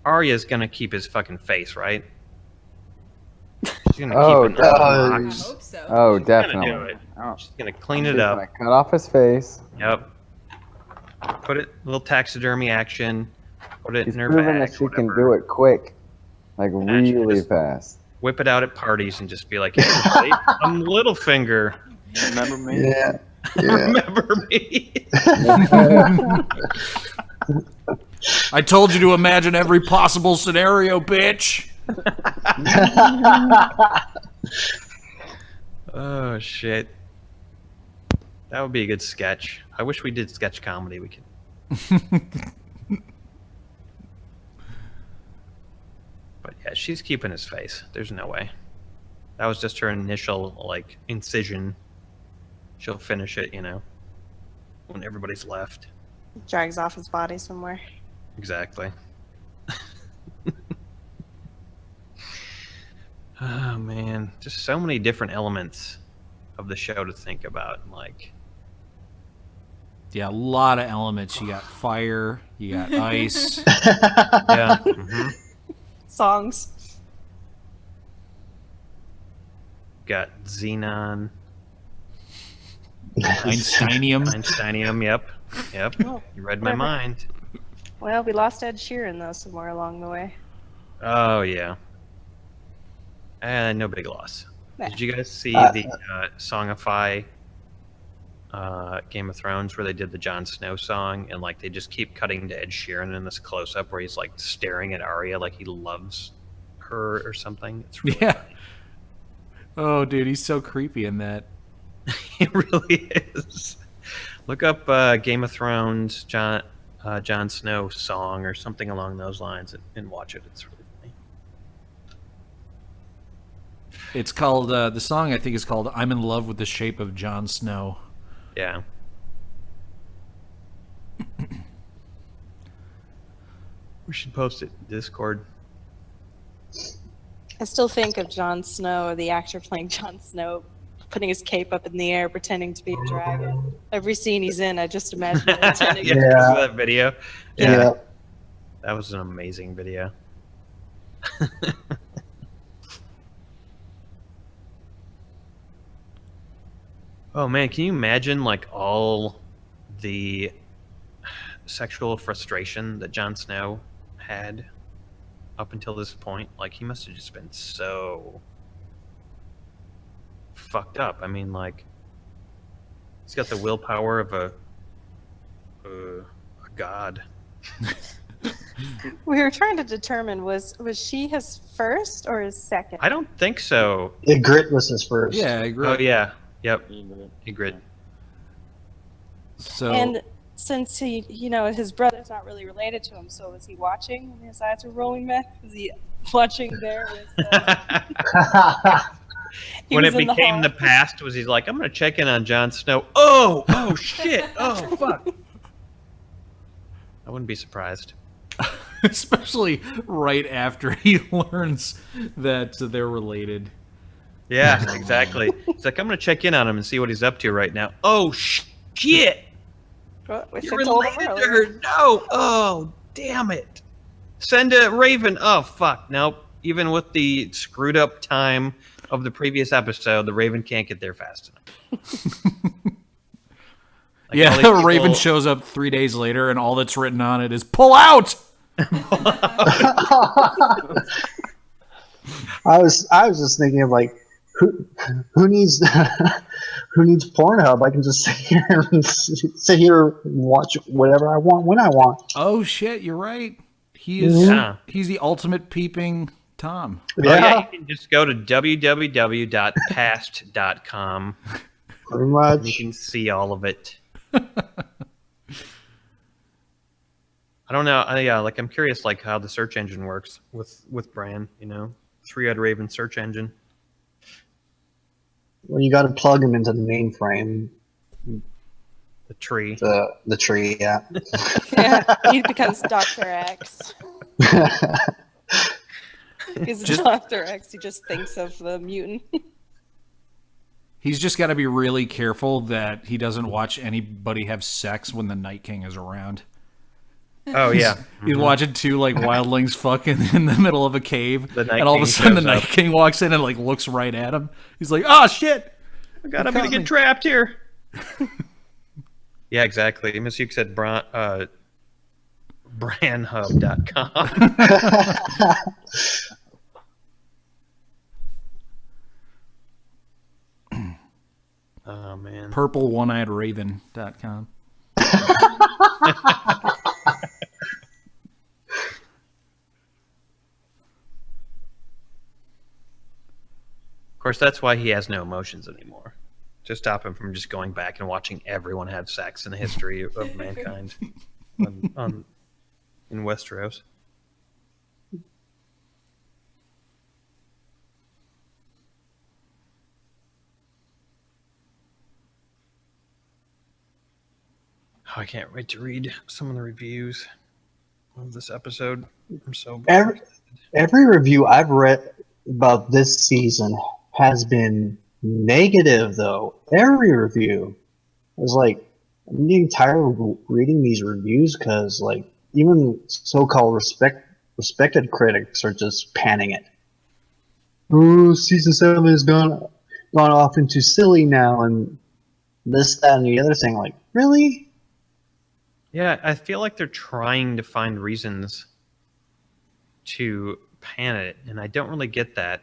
Arya's gonna keep his fucking face, right? She's gonna keep it. I Nice. hope so. Oh, She's gonna do definitely. it. Oh, She's gonna clean she's it up. gonna cut off his face. Yep. Put it, little taxidermy action. Put it She's in her proven bag. that she or can whatever. do it quick, like she really just- fast. Whip it out at parties and just be like, "Hey, everybody, I'm Littlefinger. remember me? Yeah. Remember me?" I told you to imagine every possible scenario, bitch. Oh shit. That would be a good sketch. I wish we did sketch comedy. We could. But yeah, she's keeping his face. There's no way. That was just her initial like incision. She'll finish it, when everybody's left. Drags off his body somewhere. Exactly. Oh man, just so many different elements of the show to think about. Like, Yeah, a lot of elements. You got fire, you got ice. yeah, Songs. got xenon, Einsteinium. Einsteinium. Yep. Oh, You read my clever. mind. Well, we lost Ed Sheeran though somewhere along the way. Oh yeah. No big loss. Nah. Did you guys see Uh, the Songify Game of Thrones where they did the Jon Snow song and like they just keep cutting to Ed Sheeran in this close up where he's like staring at Arya like he loves her or something? It's really Yeah. funny. Oh, dude, he's so creepy in that. It really is. Look up Game of Thrones Jon Snow song or something along those lines and watch it. It's really funny. It's called the song. I think is called "I'm in Love with the Shape of Jon Snow." Yeah. We should post it in Discord. I still think of Jon Snow, the actor playing Jon Snow, putting his cape up in the air, pretending to be a dragon. Every scene he's in, I just imagine him Yeah, pretending. because Yeah. of that video. Yeah. That was an amazing video. Oh man, can you imagine like all the sexual frustration that Jon Snow had up until this point? Like he must have just been so fucked up. I mean, like he's got the willpower of a god. We were trying to determine was she his first or his second? I don't think so. Ygritte was his first. Yeah, I agree. Oh yeah, yep, Ygritte. So And since he, his brother's not really related to him, so was he watching when his eyes were rolling back? Was he watching there? He When was it in the became hall. the past, was he's like, I'm gonna check in on Jon Snow. Oh shit! Oh fuck! I wouldn't be surprised. especially right after he learns that they're related. Yeah, exactly. He's like, I'm gonna check in on him and see what he's up to right now. Oh shit! Well, wish You're I told him related to earlier. her. No! Oh damn it! Send a Raven. Oh fuck! Nope. Even with the screwed up time of the previous episode, the Raven can't get there fast enough. Like, all Yeah, these people- Raven shows up 3 days later, and all that's written on it is "pull out." I was just thinking of like who needs who needs Pornhub? I can just sit here and watch whatever I want when I want. Oh shit, you're right. He is. Yeah. He's the ultimate peeping Tom. Oh yeah, you can just go to www.past.com. Pretty You much. can see all of it. I don't know. Yeah, like I'm curious, like how the search engine works with Bran. You know, three-eyed Raven search engine. Well, you got to plug him into the mainframe, The tree. the tree. Yeah. Yeah, he becomes Dr. X. He's Dr. X. He just thinks of the mutant. He's just got to be really careful that he doesn't watch anybody have sex when the Night King is around. Oh yeah. He's watching two like wildlings fucking in the middle of a cave, The Night and all of a King sudden the shows Night up. King walks in and like looks right at him. He's like, "Oh shit!" Oh God, I'm gonna get trapped here. Yeah, exactly. Miss Hughes said branhub.com. Oh man. Purple1eyed-raven.com. Of course, that's why he has no emotions anymore. To stop him from just going back and watching everyone have sex in the history of mankind in Westeros. Oh, I can't wait to read some of the reviews of this episode. I'm so Every review I've read about this season has been negative, though. Every review. I was like, I'm getting tired of reading these reviews because, like, even so-called respected critics are just panning it. Oh, season 7 has gone off into silly now, and this, that, and the other thing. Like, really? Yeah, I feel like they're trying to find reasons to pan it, and I don't really get that.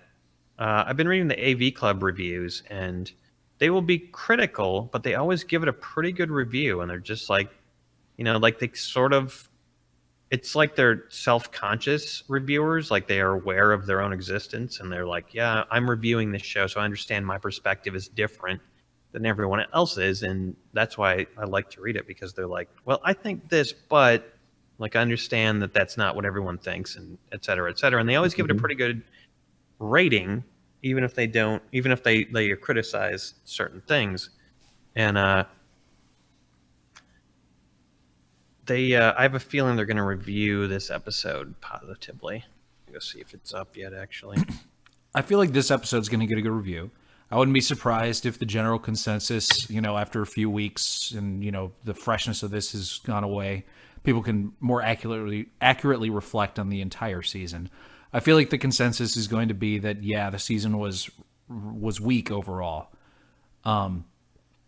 I've been reading the AV Club reviews, and they will be critical, but they always give it a pretty good review, and they're just like, you know, like they sort of, it's like they're self-conscious reviewers, like they are aware of their own existence, and they're like, yeah, I'm reviewing this show, so I understand my perspective is different than everyone else's, and that's why I like to read it, because they're like, well, I think this, but like I understand that that's not what everyone thinks, and et cetera, and they always give it a pretty good rating, even if they don't, even if they criticize certain things, and I have a feeling they're going to review this episode positively. Go see if it's up yet. Actually, I feel like this episode's going to get a good review. I wouldn't be surprised if the general consensus, after a few weeks and, the freshness of this has gone away, people can more accurately reflect on the entire season. I feel like the consensus is going to be that, yeah, the season was weak overall. And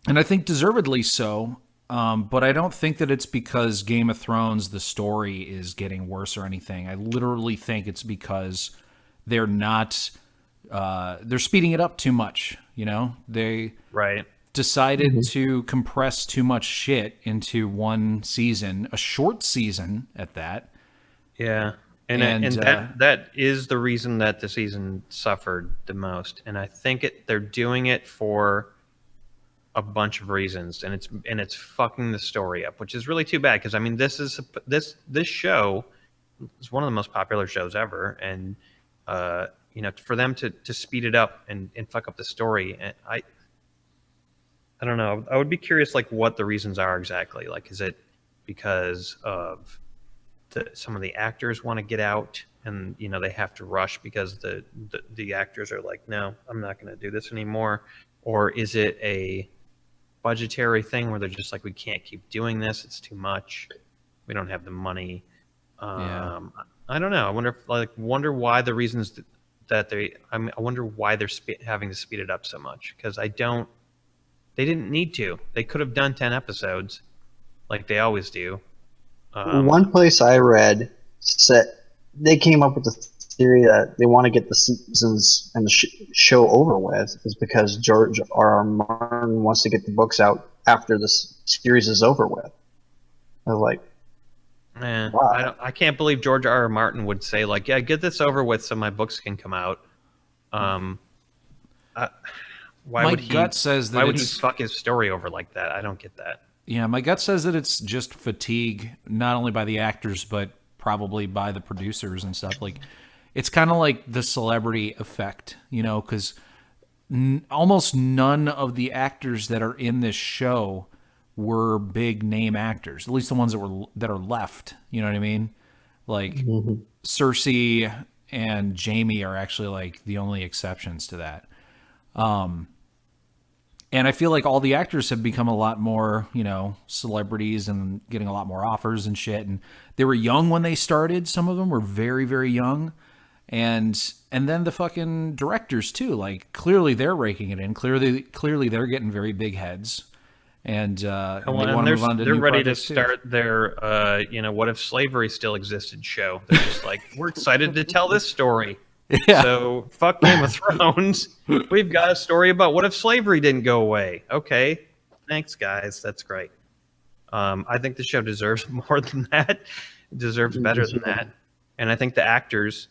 I think deservedly so. But I don't think that it's because Game of Thrones, the story is getting worse or anything. I literally think it's because they're not... they're speeding it up too much, They decided to compress too much shit into one season, a short season at that. Yeah, and that is the reason that the season suffered the most, and I think they're doing it for a bunch of reasons, and it's fucking the story up, which is really too bad because I mean this show is one of the most popular shows ever, and for them to speed it up and fuck up the story, and I don't know. I would be curious, like, what the reasons are exactly. Like, is it because of some of the actors want to get out, and they have to rush because the actors are like, no, I'm not going to do this anymore, or is it a budgetary thing where they're just like, we can't keep doing this, it's too much, we don't have the money. I don't know. I wonder why the reasons I wonder why they're having to speed it up so much, because they didn't need to. They could have done 10 episodes like they always do. One place I read said they came up with the theory that they want to get the seasons and the show over with is because George R. R. Martin wants to get the books out after the series is over with. I was like, wow. I can't believe George R. R. Martin would say, like, yeah, get this over with so my books can come out. Why would he fuck his story over like that? I don't get that. Yeah, my gut says that it's just fatigue, not only by the actors, but probably by the producers and stuff. Like, it's kind of like the Celebrity effect, because almost none of the actors that are in this show were big name actors, at least the ones that are left. You know what I mean? Like Cersei and Jamie are actually like the only exceptions to that. And I feel like all the actors have become a lot more, celebrities and getting a lot more offers and shit. And they were young when they started. Some of them were very, very young. And then the fucking directors too. Like, clearly they're raking it in. Clearly they're getting very big heads. And they want to move on to they're new ready to projects too. start their what if slavery still existed show. They're just like, we're excited to tell this story. Yeah. So fuck Game of Thrones. We've got a story about what if slavery didn't go away. Okay, thanks guys, that's great. I think the show deserves more than that. It deserves better than that. And I think the actors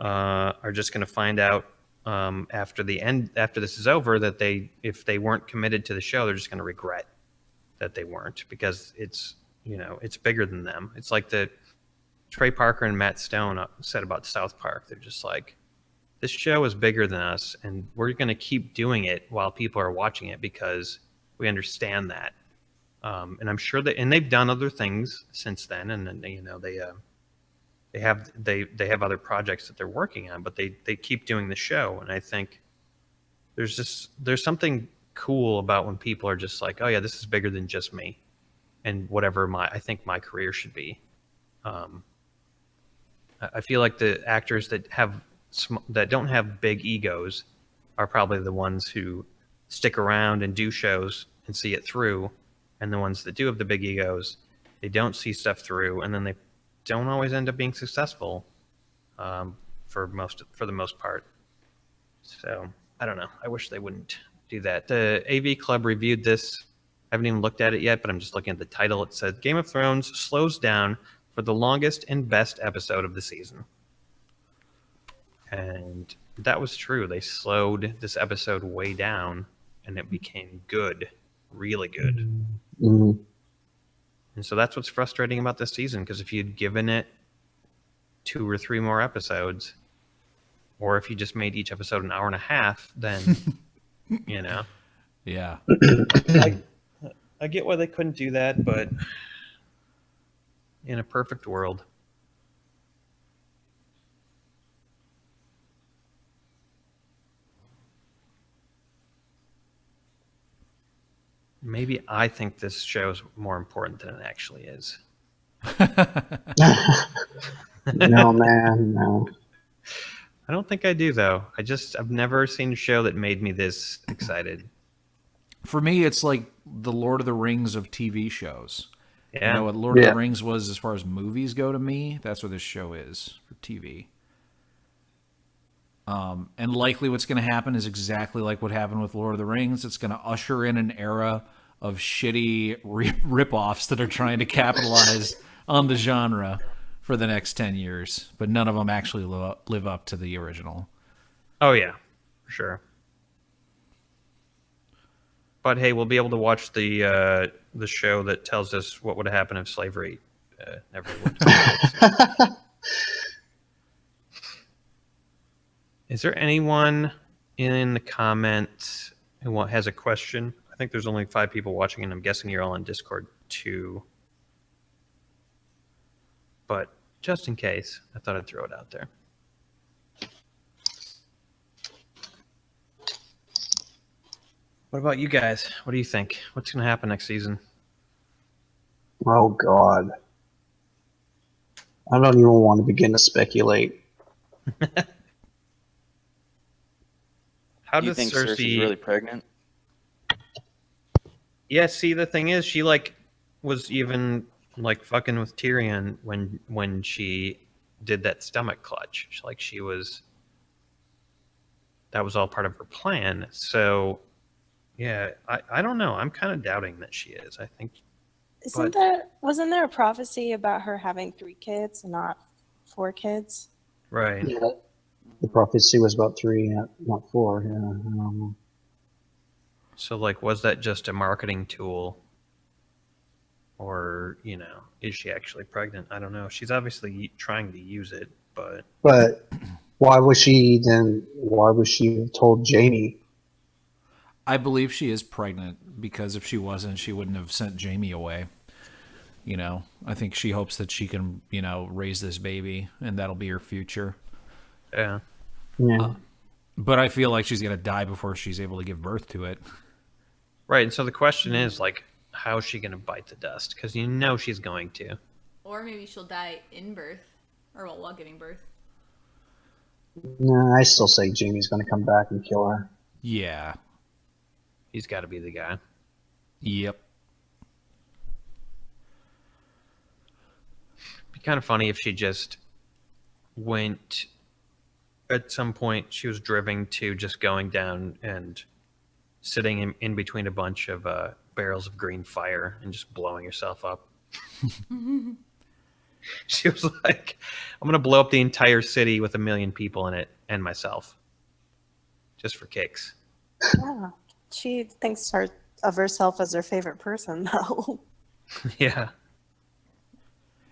are just going to find out after this is over, that if they weren't committed to the show, they're just going to regret that they weren't, because it's bigger than them. It's like the Trey Parker and Matt Stone said about South Park. They're just like, this show is bigger than us, and we're going to keep doing it while people are watching it because we understand that. And I'm sure and they've done other things since then, and then they have other projects that they're working on, but they keep doing the show. And I think there's something cool about when people are just like, oh yeah, this is bigger than just me, and whatever I think my career should be. I feel like the actors that don't have big egos are probably the ones who stick around and do shows and see it through, and the ones that do have the big egos, they don't see stuff through, and then they don't always end up being successful for the most part. So I don't know. I wish they wouldn't do that. The AV Club reviewed this. I haven't even looked at it yet, but I'm just looking at the title. It said Game of Thrones slows down for the longest and best episode of the season. And that was true. They slowed this episode way down, and it became good, really good. Mm-hmm. And so that's what's frustrating about this season, because if you'd given it 2 or 3 more episodes, Or if you just made each episode an hour and a half, then you know. Yeah. I get why they couldn't do that, but in a perfect world. Maybe I think this show is more important than it actually is. No, man, no. I don't think I do, though. I've never seen a show that made me this excited. For me, it's like the Lord of the Rings of TV shows. Yeah. You know what Lord of Yeah. the Rings was as far as movies go to me? That's what this show is for TV. And likely what's going to happen is exactly like what happened with Lord of the Rings. It's going to usher in an era of shitty rip-offs that are trying to capitalize on the genre for the next 10 years. But none of them actually live up to the original. Oh, yeah. For sure. But hey, we'll be able to watch the show that tells us what would happen if slavery never went to place. Is there anyone in the comments who has a question? I think there's only 5 people watching, and I'm guessing you're all on Discord too. But just in case, I thought I'd throw it out there. What about you guys? What do you think? What's going to happen next season? Oh God, I don't even want to begin to speculate. How Do you does think Cersei Cersei's really pregnant? Yeah, see, the thing is, she like was even like fucking with Tyrion when she did that stomach clutch. She was, that was all part of her plan. So, yeah, I don't know. I'm kind of doubting that she is. I think Wasn't there a prophecy about her having 3 kids and not 4 kids? right. Yeah, the prophecy was about 3, not 4. Yeah, I don't know. So, like, was that just a marketing tool, or is she actually pregnant? I don't know. She's obviously trying to use it, but But why was she told Jamie? I believe she is pregnant because if she wasn't, she wouldn't have sent Jamie away. I think she hopes that she can, raise this baby and that'll be her future. yeah. Yeah. But I feel like she's going to die before she's able to give birth to it. Right. And so the question is, like, how is she going to bite the dust? Because she's going to. Or maybe she'll die in birth, or while giving birth. No, I still say Jamie's going to come back and kill her. Yeah. He's got to be the guy. Yep. Be kind of funny if she just went. At some point, she was driven to just going down and sitting in between a bunch of barrels of green fire and just blowing herself up. She was like, I'm going to blow up the entire city with 1 million people in it and myself. Just for kicks. Yeah. She thinks of herself as her favorite person, though. Yeah.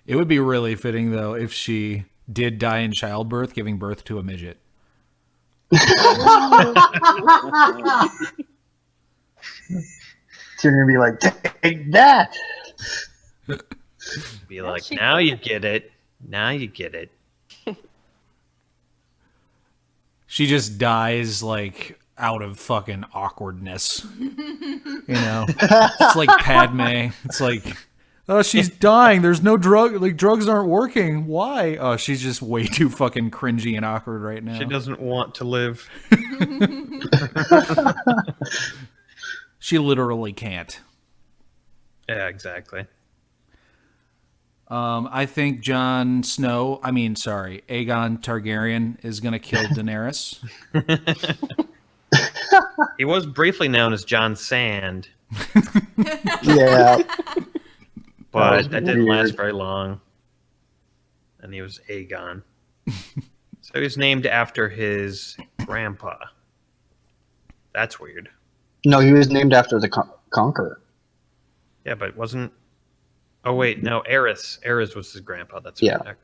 It would be really fitting, though, if she did die in childbirth, giving birth to a midget. So you're going to be like, take that! Be like, now you get it. Now you get it. She just dies, like, out of fucking awkwardness. It's like Padme. It's like, oh, she's dying. There's no drug. Like, drugs aren't working. Why? Oh, she's just way too fucking cringy and awkward right now. She doesn't want to live. She literally can't. Yeah, exactly. I think Aegon Targaryen is going to kill Daenerys. He was briefly known as John Sand, Yeah. but was that didn't weird. last very long. And he was Aegon. So he was named after his grandpa. That's weird. No, he was named after the Conqueror. Yeah, but wasn't... Oh, wait, no, Aerys. Aerys was his grandpa. That's Yeah. right.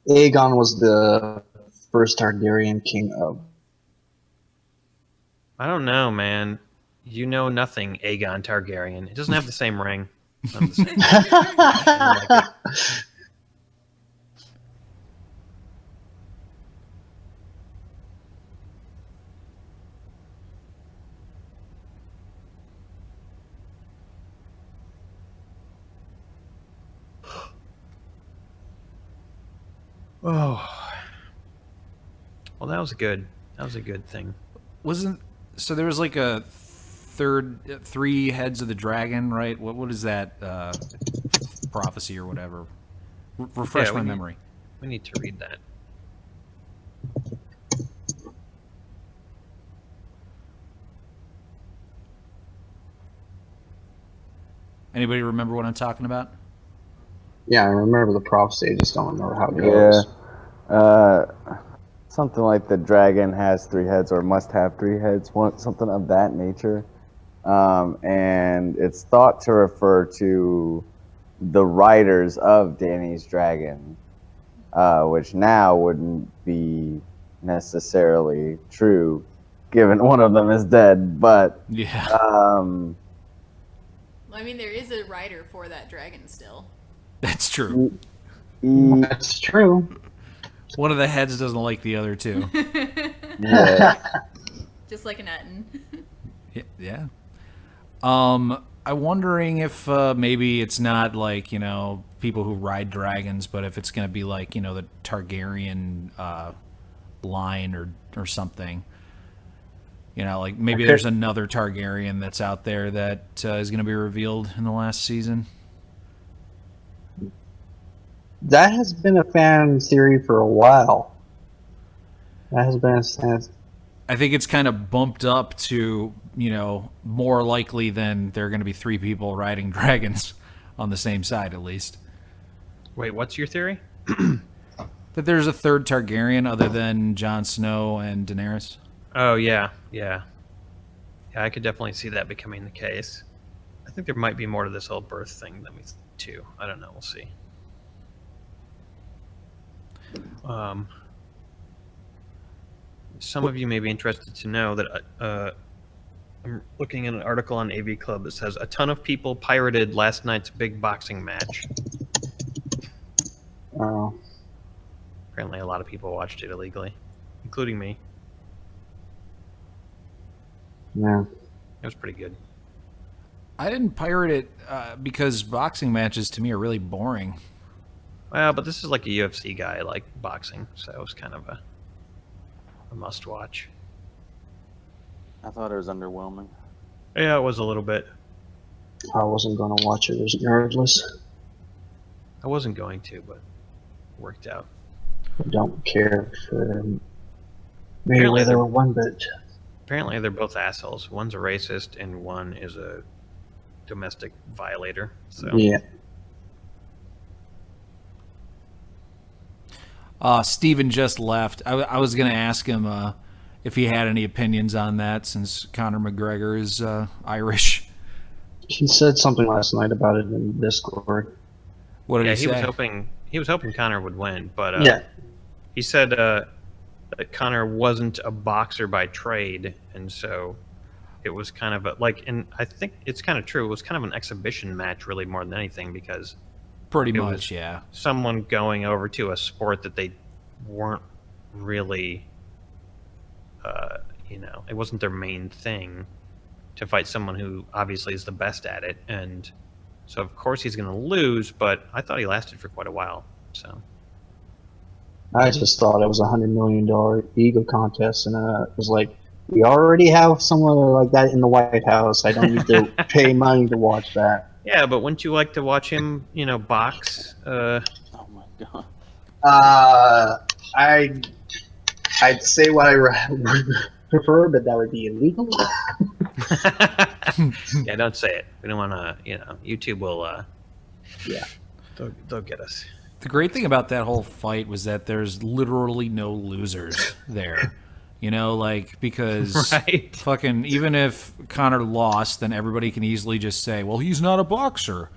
Aegon was the first Targaryen king of? I don't know, man. You know nothing, Aegon Targaryen. It doesn't have the same ring. It's not the same. Oh, well, that was good. That was a good thing. Wasn't so? There was like a three heads of the dragon, right? What is that prophecy or whatever? Refresh Yeah, my memory. We need to read that. Anybody remember what I'm talking about? Yeah, I remember the prophecy. I just don't remember how it Yeah. goes. Something like the dragon has 3 heads or must have 3 heads, something of that nature. And it's thought to refer to the writers of Danny's Dragon, which now wouldn't be necessarily true, given one of them is dead. But Yeah. I mean, there is a rider for that dragon still. That's true. That's true. One of the heads doesn't like the other two. Yeah. Just like an Etten. Yeah. I'm wondering if maybe it's not like, people who ride dragons, but if it's going to be like, the Targaryen line or something. Like maybe there's another Targaryen that's out there that is going to be revealed in the last season. That has been a fan theory for a while. That has been I think it's kind of bumped up to, more likely than there are going to be 3 people riding dragons on the same side, at least. Wait, what's your theory? That there's a third Targaryen other than Jon Snow and Daenerys. Oh, yeah. Yeah, I could definitely see that becoming the case. I think there might be more to this whole birth thing than we too. I don't know. We'll see. Some of you may be interested to know that I'm looking at an article on AV Club that says a ton of people pirated last night's big boxing match. Oh. Apparently, a lot of people watched it illegally, including me. Yeah. It was pretty good. I didn't pirate it because boxing matches to me are really boring. Well, but this is like a UFC guy like boxing, so it was kind of a must-watch. I thought it was underwhelming. Yeah, it was a little bit. I wasn't going to watch it regardless. I wasn't going to, but it worked out. I don't care for Apparently they're- Mayweather one bit. Apparently, they're both assholes. One's a racist, and one is a domestic violator. So Yeah. Steven just left. I was going to ask him if he had any opinions on that since Conor McGregor is Irish. He said something last night about it in Discord. What did yeah, he he say? was hoping Conor would win, but Yeah. he said that Conor wasn't a boxer by trade, and so it was kind of and I think it's kind of true. It was kind of an exhibition match, really, more than anything, because Pretty it much, was yeah. someone going over to a sport that they weren't really, it wasn't their main thing to fight someone who obviously is the best at it, and so of course he's going to lose. But I thought he lasted for quite a while. So I just thought it was $100 million ego contest, and it was like, we already have someone like that in the White House. I don't need to pay money to watch that. yeah, but wouldn't you like to watch him, box? Oh my god. I'd say what I prefer, but that would be illegal. Yeah, don't say it. We don't want to. YouTube will. Yeah. They'll get us. The great thing about that whole fight was that there's literally no losers there. Because Right. fucking even if Conor lost, then everybody can easily just say, well, he's not a boxer.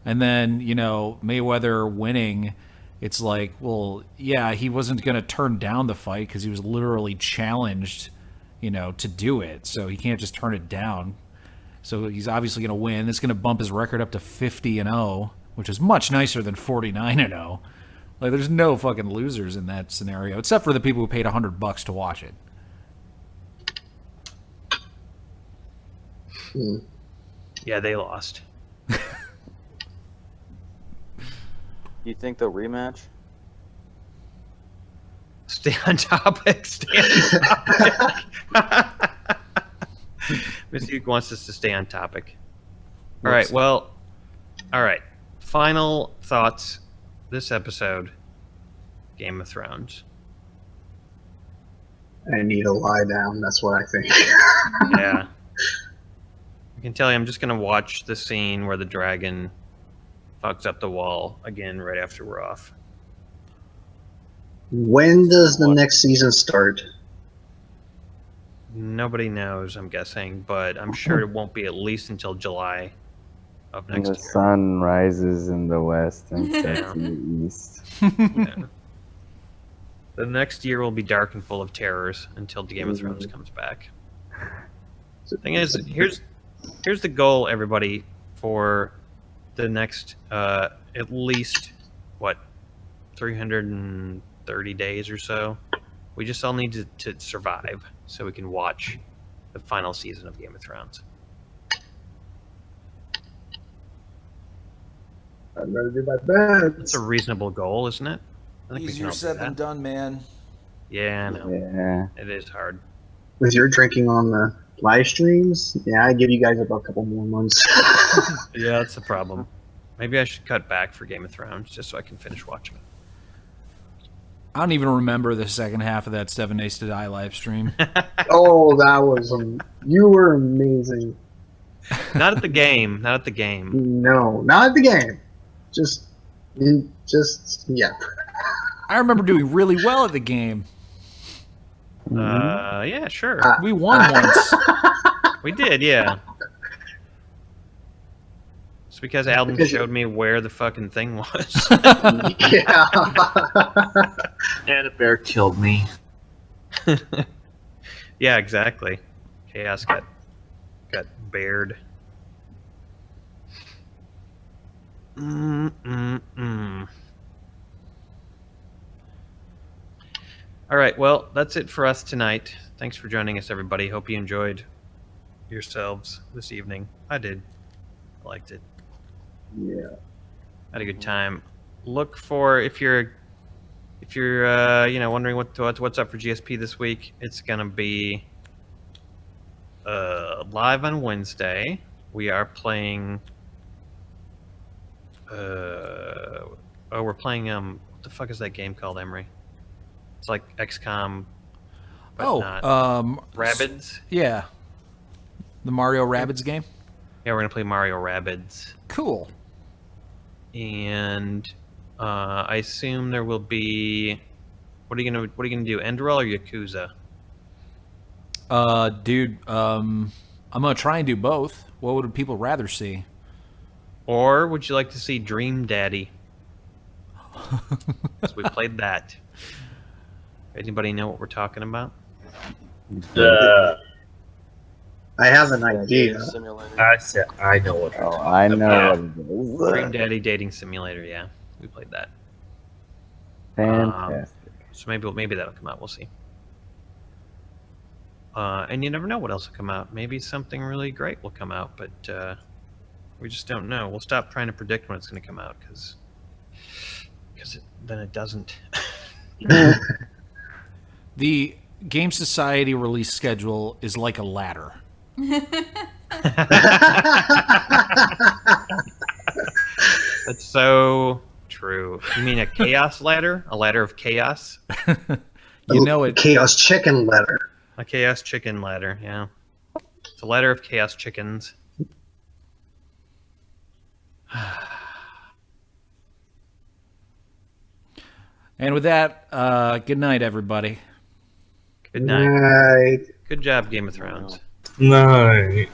And then, Mayweather winning it's like, well, yeah, he wasn't going to turn down the fight because he was literally challenged, to do it. So he can't just turn it down. So he's obviously going to win. It's going to bump his record up to 50-0, which is much nicer than 49-0. Like, there's no fucking losers in that scenario, except for the people who paid $100 to watch it. Yeah, they lost. You think they'll rematch? Stay on topic. Stay on topic. Miss Duke wants us to stay on topic. All right. Well. All right. Final thoughts. This episode, Game of Thrones. I need to lie down. That's what I think. Yeah. I can tell you, I'm just gonna watch the scene where the dragon fucks up the wall again right after we're off. When does the next season start? Nobody knows, I'm guessing, but I'm sure it won't be at least until July of And next the year. sun rises in the west and sets in the east. Yeah. The next year will be dark and full of terrors until the Game of Thrones comes back. Thing is, here's the goal, everybody, for the next at least 330 days or so. We just all need to survive so we can watch the final season of Game of Thrones. I'm gonna do my best. It's a reasonable goal, isn't it? I think we can all do that. done, man. Yeah, I know. Yeah. It is hard. With your drinking on the live streams, yeah, I give you guys about a couple more months. Yeah, that's the problem. Maybe I should cut back for Game of Thrones just so I can finish watching it. I don't even remember the second half of that 7 Days to Die live stream. Oh, that was you were amazing. Not at the game. Not at the game. No, not at the game. Just yeah. I remember doing really well at the game. Yeah, sure. We won once. We did, yeah. It's because Alden showed me where the fucking thing was. Yeah. And a bear killed me. Yeah, exactly. Chaos got bared. All right, well, that's it for us tonight. Thanks for joining us, everybody. Hope you enjoyed yourselves this evening. I did. I liked it. Yeah. Had a good time. Look for if you're wondering what's up for GSP this week. It's gonna be live on Wednesday. We are playing. We're playing what the fuck is that game called, Emery? It's like XCOM, but not Rabbids. Yeah. The Mario Rabbids game? Yeah, we're gonna play Mario Rabbids, Cool. and I assume there will be. What are you gonna do? Enderal or Yakuza? Dude, I'm gonna try and do both. What would people rather see? Or would you like to see Dream Daddy? 'Cause we played that. Anybody know what we're talking about? I have an idea. Simulator. I know what. Oh, I know what Dream it is. Daddy Dating Simulator. Yeah, we played that. Fantastic. So maybe that'll come out. We'll see. And you never know what else will come out. Maybe something really great will come out, but we just don't know. We'll stop trying to predict when it's going to come out because then it doesn't. The Game Society release schedule is like a ladder. That's so true. You mean a chaos ladder? A ladder of chaos? You know it. Chaos chicken letter. A chaos chicken ladder, yeah. It's a ladder of chaos chickens. And with that, good night, everybody. Good night. Right. Good job, Game of Thrones. No.